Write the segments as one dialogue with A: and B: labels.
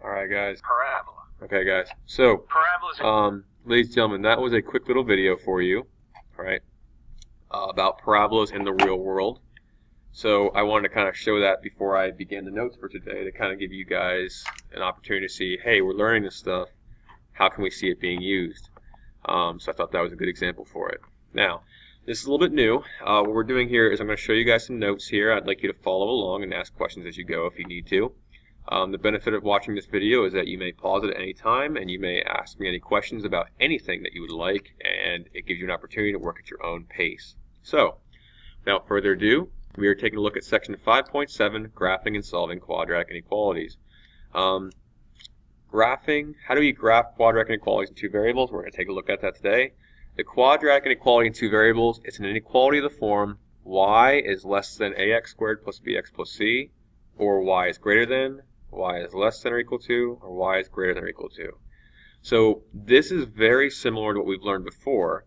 A: Alright guys.
B: Parabola.
A: Okay guys. So,
B: Parabolas.
A: ladies and gentlemen, that was a quick little video for you, alright, about parabolas in the real world. So I wanted to kind of show that before I began the notes for today to kind of give you guys an opportunity to see, hey, we're learning this stuff, how can we see it being used? So I thought that was a good example for it. Now, this is a little bit new. What we're doing here is I'm going to show you guys some notes here. I'd like you to follow along and ask questions as you go if you need to. The benefit of watching this video is that you may pause it at any time and you may ask me any questions about anything that you would like, and it gives you an opportunity to work at your own pace. So, without further ado, we are taking a look at section 5.7, graphing and solving quadratic inequalities. Graphing, how do we graph quadratic inequalities in two variables? We're going to take a look at that today. The quadratic inequality in two variables, it's an inequality of the form y is less than ax squared plus bx plus c, or y is greater than, y is less than or equal to, or y is greater than or equal to. So this is very similar to what we've learned before,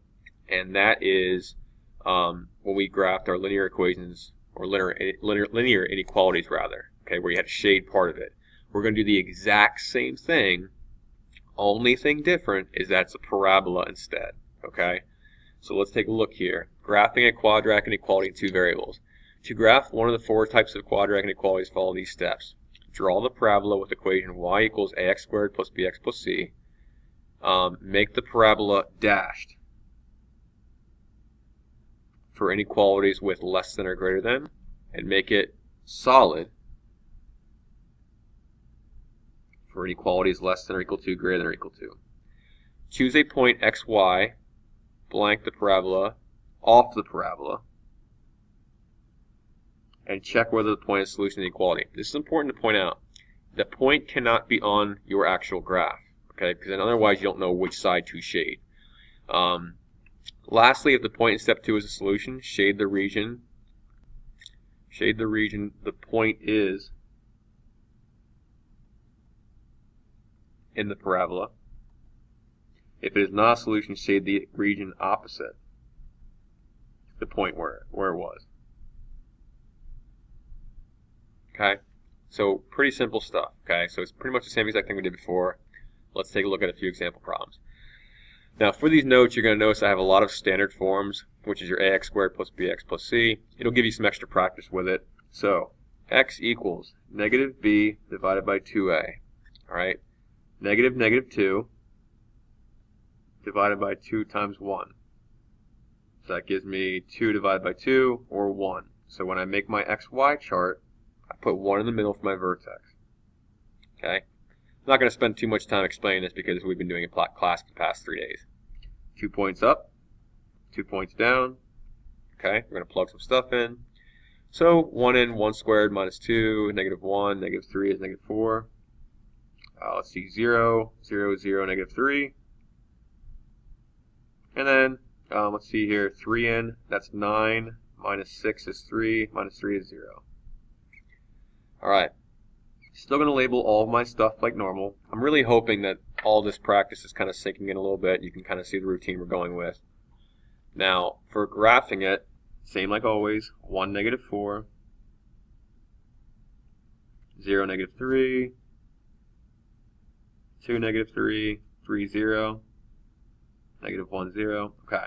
A: and that is when we graphed our linear equations, or linear inequalities rather, okay, where you had to shade part of it. We're going to do the exact same thing, only thing different is that it's a parabola instead, okay? So let's take a look here. Graphing a quadratic inequality in two variables. To graph one of the four types of quadratic inequalities, follow these steps. Draw the parabola with equation y equals ax squared plus bx plus c. Make the parabola dashed for inequalities with less than or greater than, and make it solid for inequalities less than or equal to, greater than or equal to. Choose a point xy, blank the parabola, off the parabola, and check whether the point is a solution to the inequality. This is important to point out. The point cannot be on your actual graph, okay? Because then otherwise you don't know which side to shade. Lastly, if the point in step 2 is a solution, shade the region. Shade the region the point is in the parabola. If it is not a solution, shade the region opposite the point where it was. Okay, so pretty simple stuff. Okay, so it's pretty much the same exact thing we did before. Let's take a look at a few example problems. Now for these notes, you're going to notice I have a lot of standard forms, which is your ax squared plus bx plus c. It'll give you some extra practice with it. So x equals negative b divided by 2a. All right, negative 2 divided by 2 times 1. So that gives me 2 divided by 2, or 1. So when I make my xy chart, I put 1 in the middle for my vertex. Okay? I'm not going to spend too much time explaining this because we've been doing it in class for the past 3 days. 2 points up, 2 points down. Okay, we're going to plug some stuff in. So 1 in, 1 squared minus 2, negative 1, negative 3 is negative 4. Let's see, 0, 0, 0, negative 3. And then, let's see here, 3 in, that's 9, minus 6 is 3, minus 3 is 0. Alright, still going to label all of my stuff like normal. I'm really hoping that all this practice is kind of sinking in a little bit. You can kind of see the routine we're going with. Now, for graphing it, same like always, 1, negative 4, 0, negative 3, 2, negative 3, 3, 0, negative 1, 0. Okay.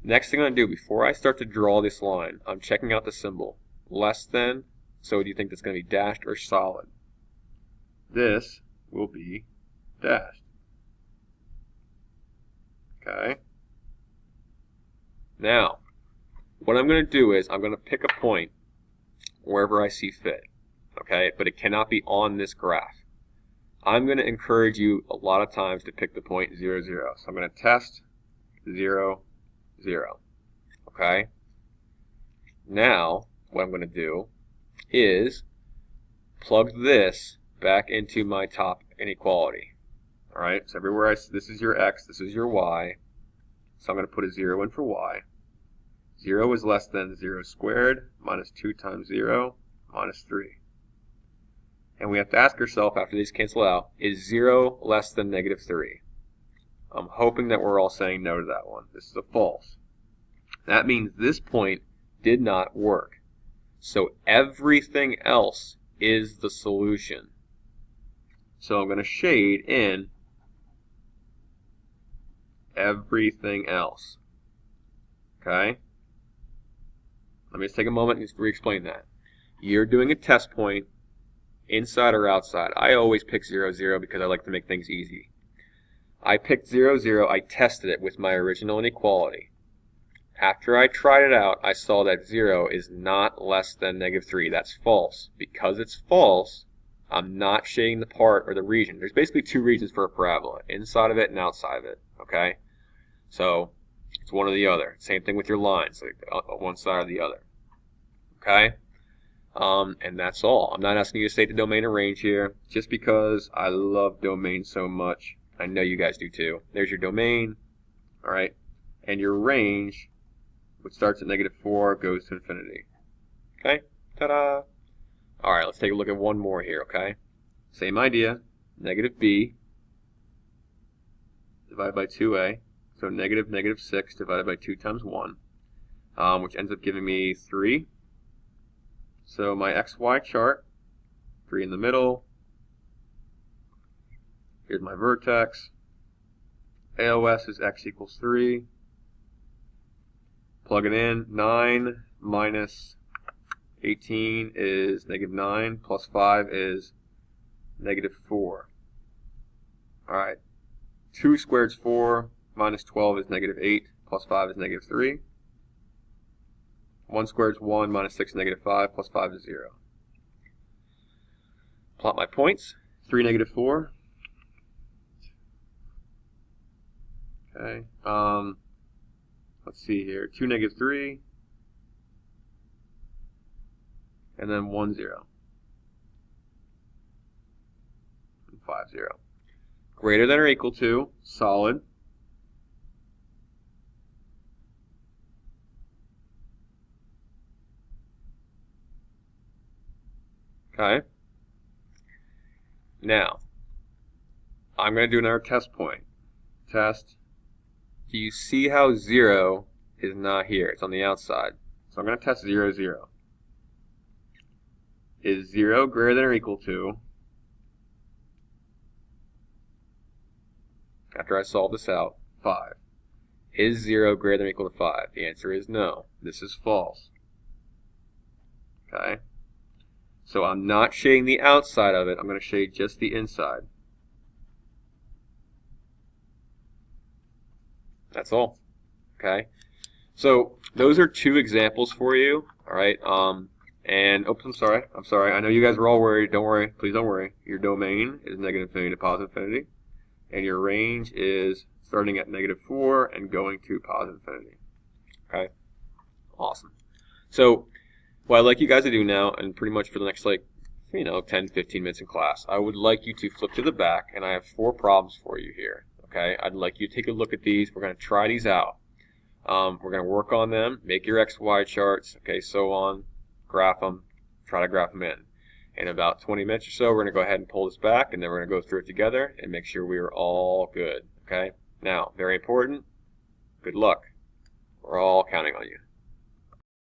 A: Next thing I'm going to do, before I start to draw this line, I'm checking out the symbol. Less than, so do you think that's going to be dashed or solid? This will be dashed. Okay. Now, what I'm going to do is I'm going to pick a point wherever I see fit. Okay, but it cannot be on this graph. I'm going to encourage you a lot of times to pick the point 0, 0. So I'm going to test 0, 0. Okay? Now, what I'm going to do is plug this back into my top inequality. Alright, so everywhere this is your x, this is your y. So I'm going to put a 0 in for y. 0 is less than 0 squared minus 2 times 0 minus 3. And we have to ask ourselves, after these cancel out, is 0 less than negative 3? I'm hoping that we're all saying no to that one. This is a false. That means this point did not work. So everything else is the solution. So I'm going to shade in everything else. Okay? Let me just take a moment and just re-explain that. You're doing a test point, inside or outside. I always pick 0, 0 because I like to make things easy. I picked 0, 0. I tested it with my original inequality. After I tried it out, I saw that 0 is not less than -3. That's false. Because it's false, I'm not shading the part or the region. There's basically two regions for a parabola, inside of it and outside of it. Okay? So it's one or the other. Same thing with your lines, like one side or the other. Okay? And that's all. I'm not asking you to state the domain or range here, just because I love domain so much. I know you guys do too. There's your domain, all right, and your range, which starts at -4, goes to infinity. Okay? Ta-da! All right, let's take a look at one more here, okay? Same idea, -b divided by 2a, so -6 divided by 2 times 1, which ends up giving me 3. So my XY chart, 3 in the middle. Here's my vertex. AOS is x equals 3. Plug it in. 9 minus 18 is -9, plus 5 is -4. Alright. 2 squared is 4, minus 12 is -8, plus 5 is -3. 1 squared is 1, minus 6 is -5, plus 5 is 0. Plot my points. 3, -4. Okay. Let's see here. 2, -3. And then 1, 0. And 5, 0. Greater than or equal to, solid. Okay. Now, I'm going to do another test point. Test. Do you see how 0 is not here? It's on the outside. So I'm going to test 0, 0. Is 0 greater than or equal to, after I solve this out, 5? Is 0 greater than or equal to 5? The answer is no. This is false. Okay? So I'm not shading the outside of it. I'm going to shade just the inside. That's all. Okay? So those are two examples for you. All right? And oops, I'm sorry. I know you guys are all worried. Don't worry. Please don't worry. Your domain is -infinity to positive infinity, and your range is starting at -4 and going to positive infinity. Okay? Awesome. So what I'd like you guys to do now, and pretty much for the next 10, 15 minutes in class, I would like you to flip to the back, and I have 4 problems for you here. Okay? I'd like you to take a look at these. We're going to try these out. We're going to work on them, make your XY charts, okay, so on, graph them, try to graph them in. In about 20 minutes or so, we're going to go ahead and pull this back, and then we're going to go through it together and make sure we are all good. Okay? Now, very important, good luck. We're all counting on you.